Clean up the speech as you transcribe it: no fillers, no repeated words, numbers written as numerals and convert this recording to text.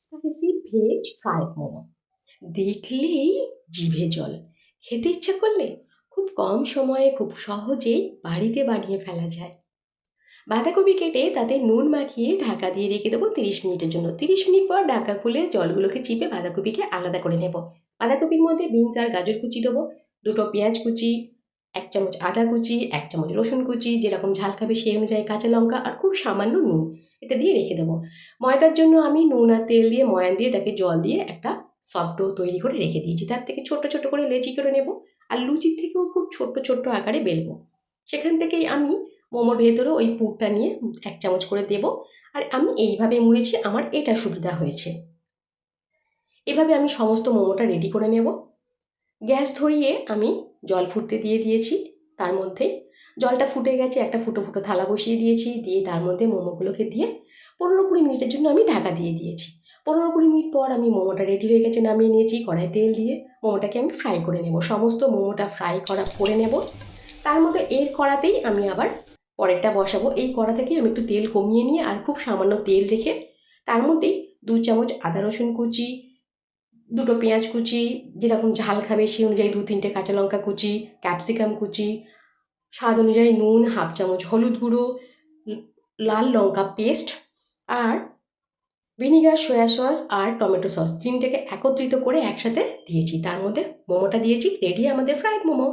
Spicy veg fried momo দেখলেই জিভে জল। খেতে ইচ্ছা করলে খুব কম সময়ে খুব সহজেই বাড়িতে বানিয়ে ফেলা যায়। বাঁধাকপি কেটে তাতে নুন মাখিয়ে ঢাকা দিয়ে রেখে দেবো 30 মিনিটের জন্য। 30 মিনিট পর ঢাকা খুলে জলগুলোকে চিপে বাঁধাকপিকে আলাদা করে নেব। বাঁধাকপির মধ্যে বিনস আর গাজর কুচি দেবো, দুটো পেঁয়াজ কুচি, 1 চামচ আদা কুচি, 1 চামচ রসুন কুচি, যেরকম ঝাল খাবে সেই অনুযায়ী কাঁচা লঙ্কা আর খুব সামান্য নুন, এটা দিয়ে রেখে দেবো। ময়দার জন্য আমি নুন আর তেল দিয়ে ময়ান দিয়ে তাকে জল দিয়ে একটা সফট ডো তৈরি করে রেখে দিয়েছি। তার থেকে ছোট ছোট করে লেচি করে নেব আর লুচির থেকেও খুব ছোট্ট ছোট্ট আকারে বেলবো। সেখান থেকেই আমি মোমোর ভেতরে ওই পুরটা নিয়ে 1 চামচ করে দেবো। আর আমি এইভাবে মুড়েছি, আমার এটা সুবিধা হয়েছে। এভাবে আমি সমস্ত মোমোটা রেডি করে নেব। গ্যাস ধরিয়ে আমি জল ফুটতে দিয়ে দিয়েছি। তার মধ্যে জলটা ফুটে গেছে, একটা ফুটো ফুটো থালা বসিয়ে দিয়েছি, দিয়ে তার মধ্যে মোমোগুলোকে দিয়ে 15-20 মিনিটের জন্য আমি ঢাকা দিয়ে দিয়েছি। 15-20 মিনিট পর আমি মোমোটা রেডি হয়ে গেছে, নামিয়ে নিয়েছি। কড়াই তেল দিয়ে মোমোটাকে আমি ফ্রাই করে নেব, সমস্ত মোমোটা ফ্রাই করে নেব। তার মধ্যে এর কড়াতেই আমি আবার পরেরটা বসাবো। এই কড়া থেকেই আমি একটু তেল কমিয়ে নিয়ে আর খুব সামান্য তেল রেখে তার মধ্যেই 2 চামচ আদা রসুন কুচি, দুটো পেঁয়াজ কুচি, যেরকম ঝাল খাবে সেই অনুযায়ী 2-3টে কাঁচা লঙ্কা কুচি, ক্যাপসিকাম কুচি, স্বাদ অনুযায়ী নুন, 1/2 চামচ হলুদ গুঁড়ো, লাল লঙ্কা পেস্ট আর ভিনিগার, সয়া সস আর টমেটো সস, 3টেকে একত্রিত করে একসাথে দিয়েছি। তার মধ্যে মোমোটা দিয়েছি। রেডি আমাদের ফ্রাইড মোমো।